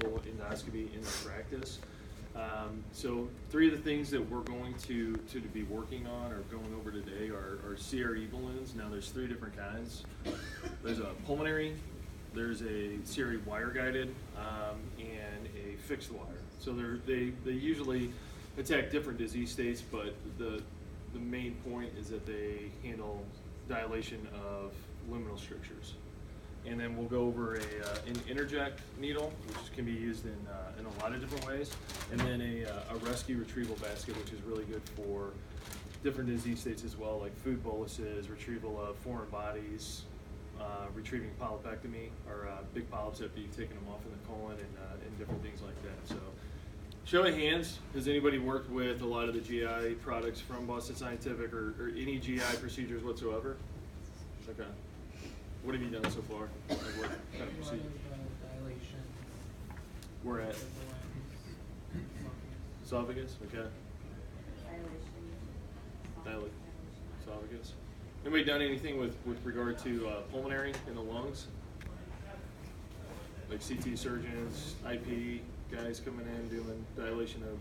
retrieval endoscopy in the practice. So 3 of the things that we're going to be working on or going over today are CRE balloons. Now there's 3 different kinds. There's a pulmonary, there's a CRE wire guided, and a fixed wire. So they usually attack different disease states, but the main point is that they handle dilation of luminal strictures. And then we'll go over an interject needle, which can be used in a lot of different ways, and then a rescue retrieval basket, which is really good for different disease states as well, like food boluses, retrieval of foreign bodies, retrieving polypectomy, or big polyps after you've taken them off in the colon, and different things like that. So, show of hands, has anybody worked with a lot of the GI products from Boston Scientific or any GI procedures whatsoever? Okay. What have you done so far? Like what kind of procedure? Dilation. We're at esophagus, okay. Dilate esophagus. Anybody done anything with regard to pulmonary in the lungs? Like CT surgeons, IP guys coming in doing dilation of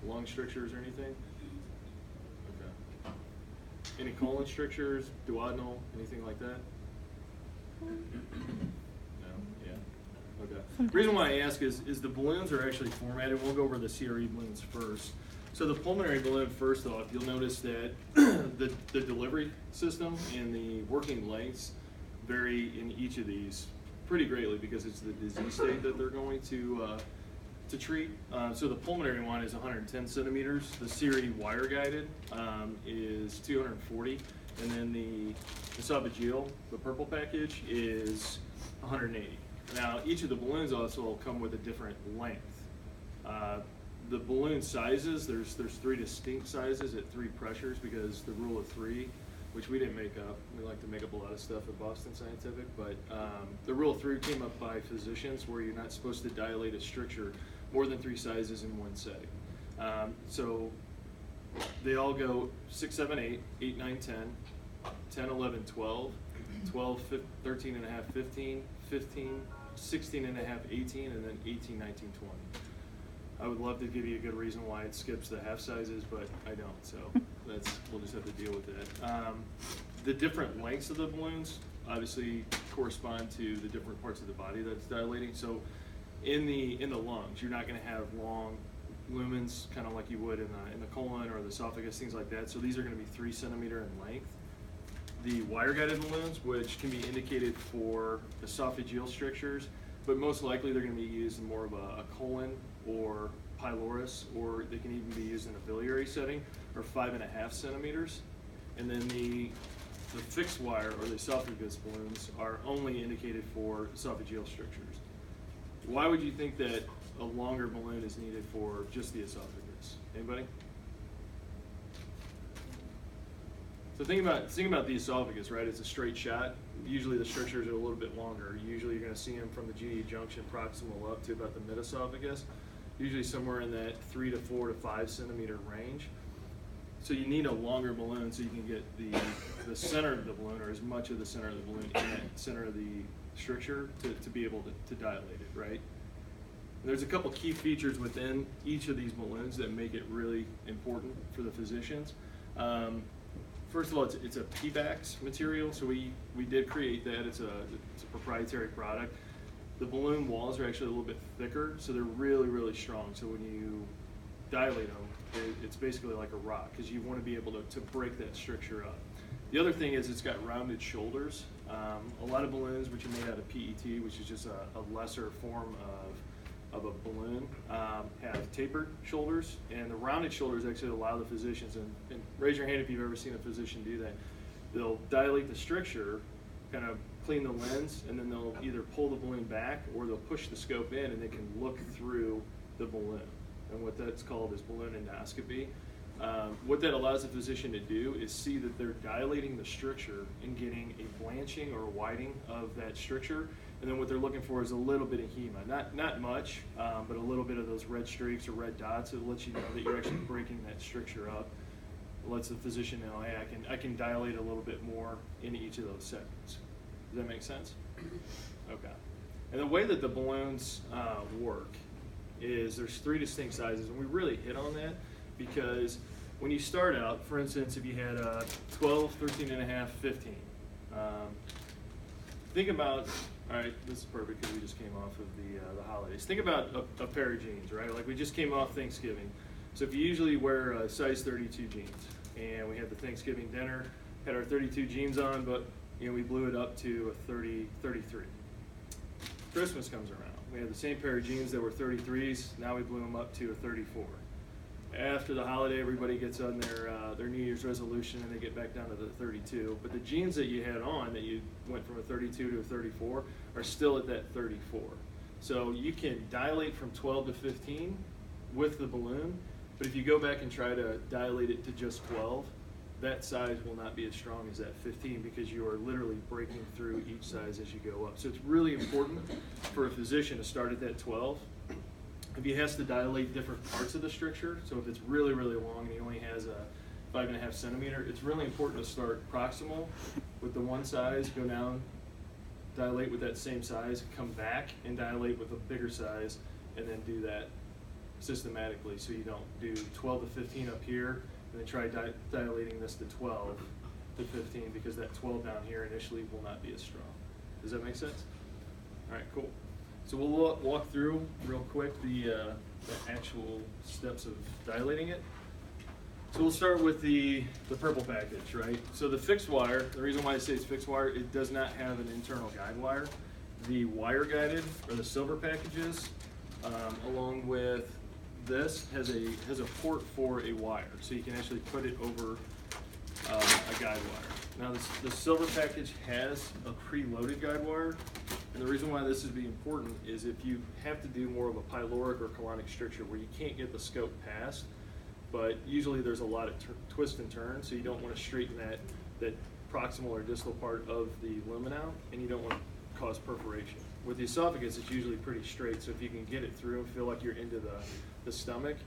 lung strictures or anything? Any colon strictures, duodenal, anything like that? No? Yeah? Okay. The reason why I ask is the balloons are actually formatted. We'll go over the CRE balloons first. So the pulmonary balloon, first off, you'll notice that the delivery system and the working lengths vary in each of these pretty greatly because it's the disease state that they're going to treat. So the pulmonary one is 110 centimeters. The CRE wire guided is 240, and then the esophageal, the purple package, is 180. Now each of the balloons also will come with a different length. The balloon sizes, there's 3 distinct sizes at 3 pressures because the rule of 3, which we didn't make up. We like to make up a lot of stuff at Boston Scientific, but the rule of 3 came up by physicians where you're not supposed to dilate a stricture more than 3 sizes in one setting. So they all go 6, 7, 8, 8, 9, 10, 10, 11, 12, 12, 13 and a half, 15, 15, 16 and a half, 18, and then 18, 19, 20. I would love to give you a good reason why it skips the half sizes, but I don't, so we'll just have to deal with that. The different lengths of the balloons obviously correspond to the different parts of the body that's dilating. So in the lungs, you're not going to have long lumens, kind of like you would in the colon or the esophagus, things like that. So these are going to be 3 centimeter in length. The wire-guided balloons, which can be indicated for esophageal strictures, but most likely they're going to be used in more of a colon or pylorus, or they can even be used in a biliary setting, are 5.5 centimeters. And then the fixed wire or the esophagus balloons are only indicated for esophageal strictures. Why would you think that a longer balloon is needed for just the esophagus? Anybody? So think about the esophagus, right? It's a straight shot. Usually the strictures are a little bit longer. Usually you're going to see them from the GE junction proximal up to about the mid-esophagus. Usually somewhere in that 3 to 4 to 5 centimeter range. So you need a longer balloon so you can get the center of the balloon, or as much of the center of the balloon in that center of the stricture to be able to dilate it, right? And there's a couple key features within each of these balloons that make it really important for the physicians. First of all, it's a PBAX material, so we did create that. It's a proprietary product. The balloon walls are actually a little bit thicker, so they're really, really strong. So when you dilate them, it's basically like a rock, because you want to be able to break that stricture up. The other thing is it's got rounded shoulders. A lot of balloons, which are made out of PET, which is just a lesser form of a balloon, have tapered shoulders, and the rounded shoulders actually allow the physicians, and raise your hand if you've ever seen a physician do that. They'll dilate the stricture, kind of clean the lens, and then they'll either pull the balloon back or they'll push the scope in and they can look through the balloon. And what that's called is balloon endoscopy. What that allows the physician to do is see that they're dilating the stricture and getting a blanching or whiting of that stricture. And then what they're looking for is a little bit of hema, not much, but a little bit of those red streaks or red dots. It lets you know that you're actually breaking that stricture up. It lets the physician know, hey, I can dilate a little bit more in each of those segments. Does that make sense? Okay. And the way that the balloons work is there's 3 distinct sizes, and we really hit on that because when you start out, for instance, if you had 12, 13 and a half, 15, think about, all right, this is perfect because we just came off of the holidays. Think about a pair of jeans, right? Like we just came off Thanksgiving. So if you usually wear size 32 jeans, and we had the Thanksgiving dinner, had our 32 jeans on, but you know we blew it up to a 30, 33. Christmas comes around. We had the same pair of jeans that were 33s. Now we blew them up to a 34. After the holiday, everybody gets on their New Year's resolution and they get back down to the 32. But the jeans that you had on that you went from a 32 to a 34 are still at that 34. So you can dilate from 12 to 15 with the balloon, but if you go back and try to dilate it to just 12, that size will not be as strong as that 15 because you are literally breaking through each size as you go up. So it's really important for a physician to start at that 12. If he has to dilate different parts of the stricture, so if it's really, really long and he only has a 5.5 centimeter, it's really important to start proximal with the one size, go down, dilate with that same size, come back and dilate with a bigger size, and then do that systematically so you don't do 12 to 15 up here and then try dilating this to 12 to 15 because that 12 down here initially will not be as strong. Does that make sense? All right, cool. So we'll walk through real quick the actual steps of dilating it. So we'll start with the purple package, right? So the fixed wire, the reason why I say it's fixed wire, it does not have an internal guide wire. The wire guided, or the silver packages, along with this, has a port for a wire. So you can actually put it over a guide wire. Now the silver package has a preloaded guide wire. And the reason why this is be important is if you have to do more of a pyloric or colonic stricture where you can't get the scope past, but usually there's a lot of twist and turn, so you don't want to straighten that proximal or distal part of the lumen out, and you don't want to cause perforation. With the esophagus, it's usually pretty straight, so if you can get it through and feel like you're into the stomach,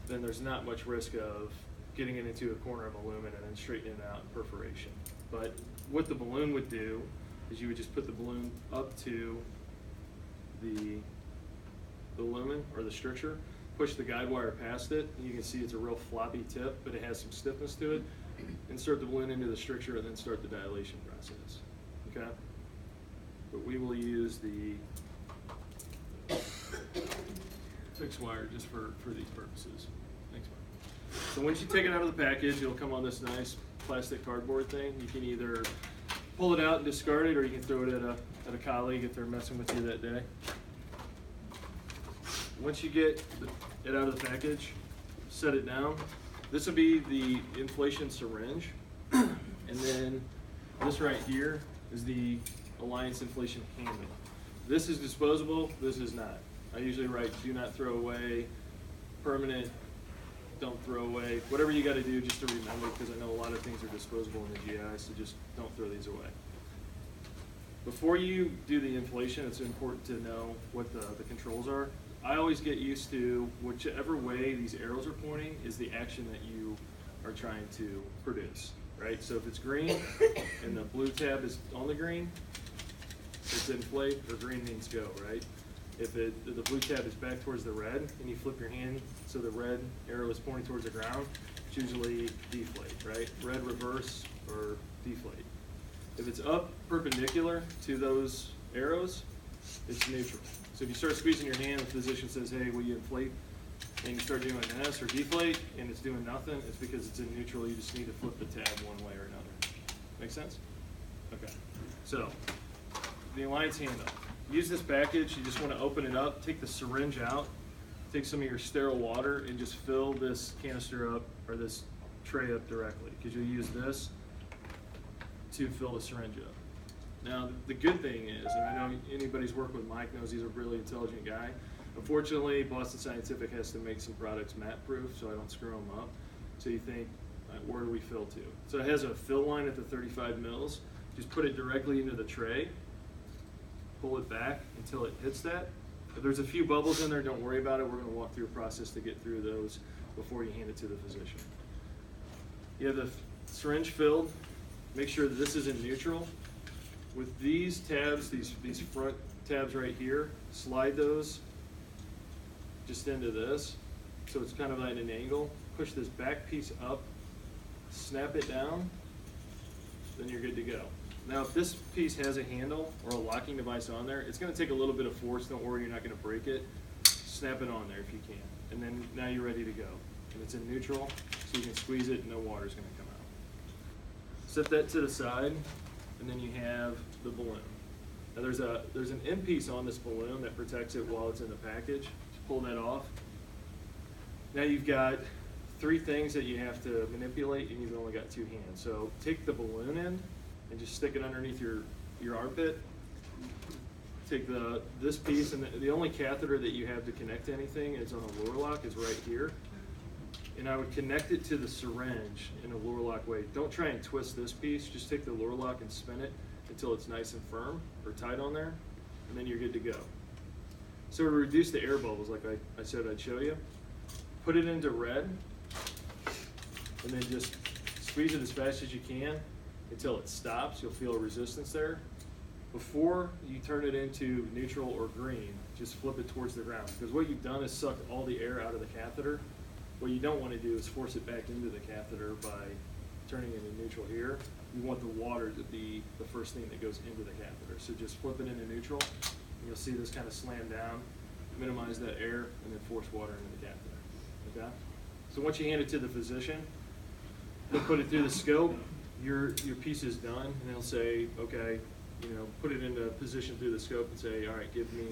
then there's not much risk of getting it into a corner of a lumen and then straightening it out and perforation. But what the balloon would do is you would just put the balloon up to the lumen or the stricture, push the guide wire past it, and you can see it's a real floppy tip, but it has some stiffness to it. Insert the balloon into the stricture and then start the dilation process, okay? But we will use the fixed wire just for these purposes. Thanks, Mark. So once you take it out of the package, it'll come on this nice plastic cardboard thing. You can either pull it out and discard it, or you can throw it at a colleague if they're messing with you that day. Once you get it out of the package, set it down. This will be the inflation syringe, and then this right here is the Alliance inflation handle. This is disposable, this is not. I usually write do not throw away, permanent, don't throw away, whatever you got to do just to remember, because I know a lot of things are disposable in the GI, so just don't throw these away. Before you do the inflation, it's important to know what the controls are. I always get used to whichever way these arrows are pointing is the action that you are trying to produce, right? So if it's green and the blue tab is on the green, it's inflate, or green means go, right? If the blue tab is back towards the red and you flip your hand so the red arrow is pointing towards the ground, it's usually deflate, right? Red reverse or deflate. If it's up perpendicular to those arrows, it's neutral. So if you start squeezing your hand, the physician says, hey, will you inflate? And you start doing this or deflate and it's doing nothing, it's because it's in neutral. You just need to flip the tab one way or another. Make sense? Okay. So the Alliance handle. Use this package, you just want to open it up, take the syringe out, take some of your sterile water and just fill this canister up, or this tray up directly, because you'll use this to fill the syringe up. Now, the good thing is, and I know anybody's worked with Mike knows he's a really intelligent guy. Unfortunately, Boston Scientific has to make some products mat-proof so I don't screw them up. So you think, where do we fill to? So it has a fill line at the 35 mils. Just put it directly into the tray. Pull it back until it hits that. If there's a few bubbles in there, don't worry about it. We're going to walk through a process to get through those before you hand it to the physician. You have the syringe filled. Make sure that this is in neutral. With these tabs, these front tabs right here, slide those just into this, so it's kind of at an angle. Push this back piece up, snap it down, then you're good to go. Now if this piece has a handle or a locking device on there, it's going to take a little bit of force. Don't worry, you're not going to break it. Snap it on there if you can. And then now you're ready to go. And it's in neutral, so you can squeeze it and no water's going to come out. Set that to the side, and then you have the balloon. Now there's an end piece on this balloon that protects it while it's in the package. Just pull that off. Now you've got 3 things that you have to manipulate, and you've only got 2 hands. So take the balloon end and just stick it underneath your armpit. Take this piece, and the only catheter that you have to connect to anything is on a lower lock is right here. And I would connect it to the syringe in a lower lock way. Don't try and twist this piece. Just take the lower lock and spin it until it's nice and firm or tight on there, and then you're good to go. So to reduce the air bubbles, like I said I'd show you, put it into red, and then just squeeze it as fast as you can until it stops. You'll feel a resistance there. Before you turn it into neutral or green, just flip it towards the ground, because what you've done is sucked all the air out of the catheter. What you don't want to do is force it back into the catheter by turning it into neutral here. You want the water to be the first thing that goes into the catheter. So just flip it into neutral, and you'll see this kind of slam down, minimize that air, and then force water into the catheter. Okay? So once you hand it to the physician, they'll put it through the scope. Your piece is done, and they'll say, okay, put it into position through the scope and say, all right, give me,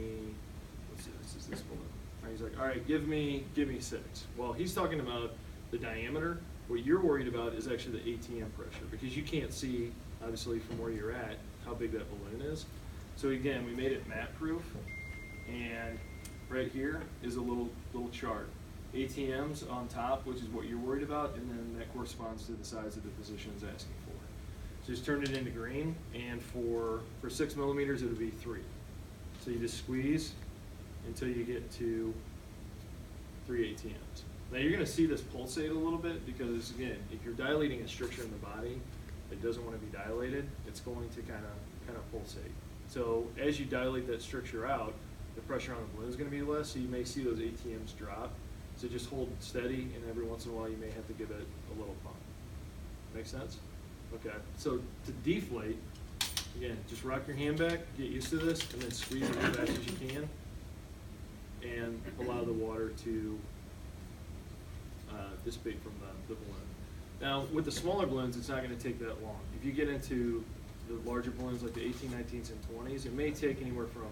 let's see, this is this balloon. All right, he's like, all right, give me 6. Well, he's talking about the diameter. What you're worried about is actually the ATM pressure, because you can't see, obviously, from where you're at, how big that balloon is. So again, we made it mat proof, and right here is a little chart. ATMs on top, which is what you're worried about, and then that corresponds to the size that the physician is asking for. So just turn it into green, and for 6 millimeters, it would be 3. So you just squeeze until you get to 3 ATMs. Now you're going to see this pulsate a little bit, because again, if you're dilating a stricture in the body that doesn't want to be dilated, it's going to kind of pulsate. So as you dilate that stricture out, the pressure on the balloon is going to be less, so you may see those ATMs drop. So just hold steady, and every once in a while you may have to give it a little pump. Make sense? Okay, so to deflate, again, just rock your hand back, get used to this, and then squeeze it as fast as you can, and allow the water to dissipate from the balloon. Now, with the smaller balloons, it's not going to take that long. If you get into the larger balloons like the 18, 19s, and 20s, it may take anywhere from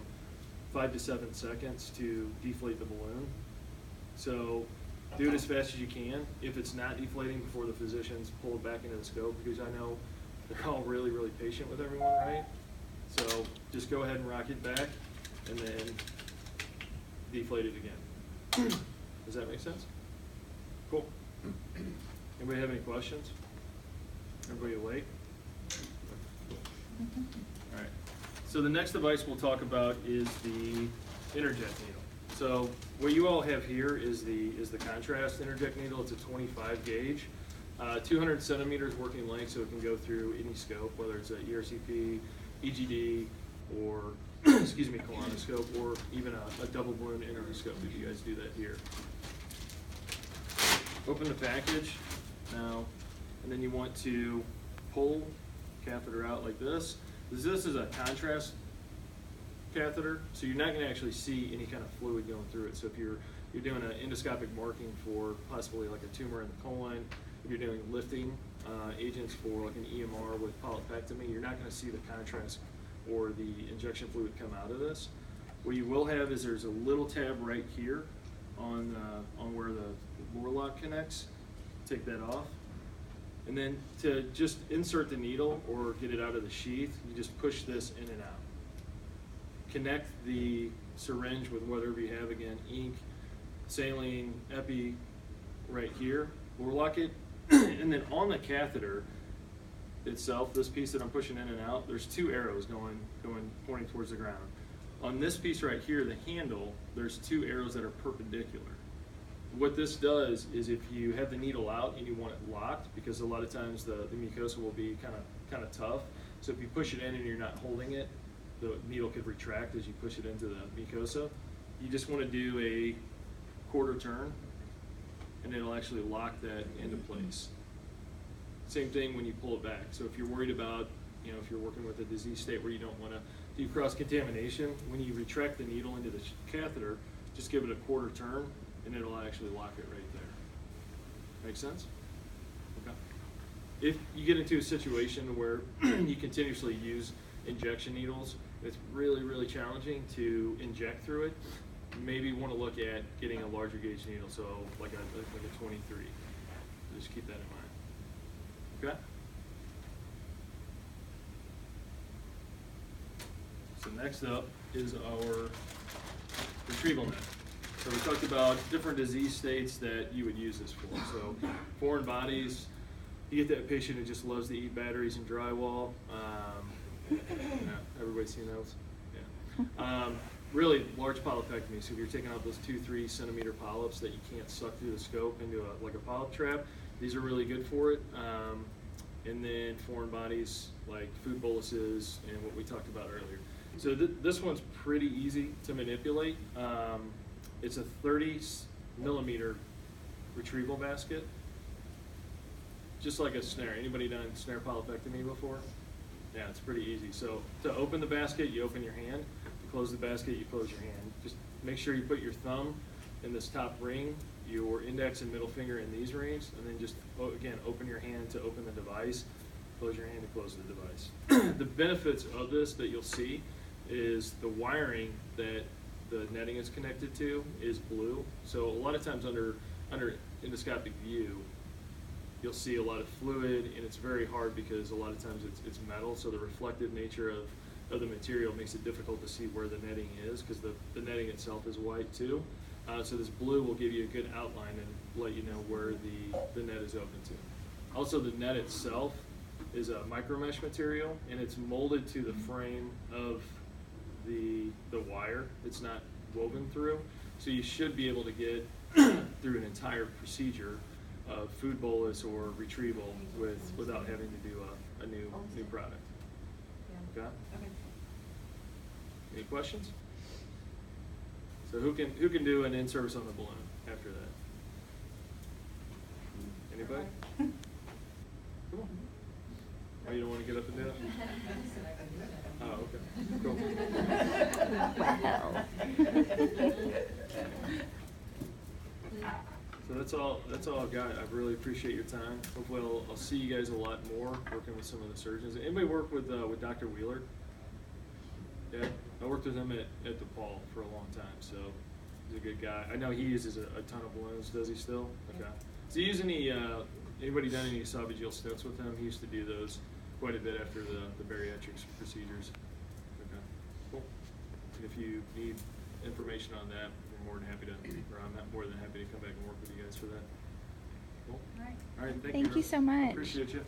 5 to 7 seconds to deflate the balloon. So do it as fast as you can. If it's not deflating before the physicians pull it back into the scope, because I know they're all really, really patient with everyone, right? So just go ahead and rock it back, and then deflate it again. Does that make sense? Cool. Anybody have any questions? Everybody awake? All right. So the next device we'll talk about is the interject needle. So what you all have here is the contrast interject needle. It's a 25 gauge, 200 centimeters working length, so it can go through any scope, whether it's a ERCP, EGD, or excuse me, colonoscope, or even a double balloon endoscope if you guys do that here. Open the package now, and then you want to pull catheter out like this. This is a contrast catheter, so you're not going to actually see any kind of fluid going through it. So if you're doing an endoscopic marking for possibly like a tumor in the colon, if you're doing lifting agents for like an EMR with polypectomy, you're not going to see the contrast or the injection fluid come out of this. What you will have is there's a little tab right here on where the lower lock connects. Take that off. And then to just insert the needle or get it out of the sheath, you just push this in and out. Connect the syringe with whatever you have, again, ink, saline, epi, right here. Lower lock it, and then on the catheter itself, this piece that I'm pushing in and out, there's 2 arrows pointing towards the ground. On this piece right here, the handle, there's 2 arrows that are perpendicular. What this does is if you have the needle out and you want it locked, because a lot of times the mucosa will be kind of tough, so if you push it in and you're not holding it, the needle could retract as you push it into the mucosa. You just want to do a quarter turn, and it'll actually lock that into place. Same thing when you pull it back. So if you're worried about, if you're working with a disease state where you don't want to do cross-contamination, when you retract the needle into the catheter, just give it a quarter turn, and it'll actually lock it right there. Make sense? Okay. If you get into a situation where you continuously use injection needles, it's really, really challenging to inject through it. You maybe want to look at getting a larger gauge needle, so like a 23. Just keep that in mind. Okay? So next up is our retrieval net. So we talked about different disease states that you would use this for. So foreign bodies, you get that patient who just loves to eat batteries and drywall. Yeah, everybody's seen those? Yeah. Really large polypectomy. So if you're taking out those 2-3 centimeter polyps that you can't suck through the scope into like a polyp trap, these are really good for it. And then foreign bodies like food boluses and what we talked about earlier. So this one's pretty easy to manipulate. It's a 30 millimeter retrieval basket, just like a snare. Anybody done snare polypectomy before? Yeah, it's pretty easy. So to open the basket, you open your hand. To close the basket, you close your hand. Just make sure you put your thumb in this top ring, your index and middle finger in these rings, and then just, again, open your hand to open the device, close your hand to close the device. The benefits of this that you'll see is the wiring that the netting is connected to is blue. So a lot of times under endoscopic view, you'll see a lot of fluid, and it's very hard because a lot of times it's metal, so the reflective nature of the material makes it difficult to see where the netting is, because the netting itself is white too. So this blue will give you a good outline and let you know where the net is open to. Also, the net itself is a micro mesh material, and it's molded to the frame of the wire. It's not woven through, so you should be able to get through an entire procedure of food bolus or retrieval without having to do a new product. Okay? Any questions? So who can do an in-service on the balloon after that? Anybody? Come on. Oh, you don't want to get up and do it? Oh, okay. Cool. So that's all I've got. I really appreciate your time. Hopefully I'll see you guys a lot more working with some of the surgeons. Anybody work with Dr. Wheeler? Yeah, I worked with him at DePaul for a long time, so he's a good guy. I know he uses a ton of balloons. Does he still? Okay. Does he use anybody done any esophageal stents with him? He used to do those quite a bit after the bariatrics procedures. Okay, cool. And if you need information on that, I'm more than happy to come back and work with you guys for that. Cool. All right. Thank you so much. Appreciate you.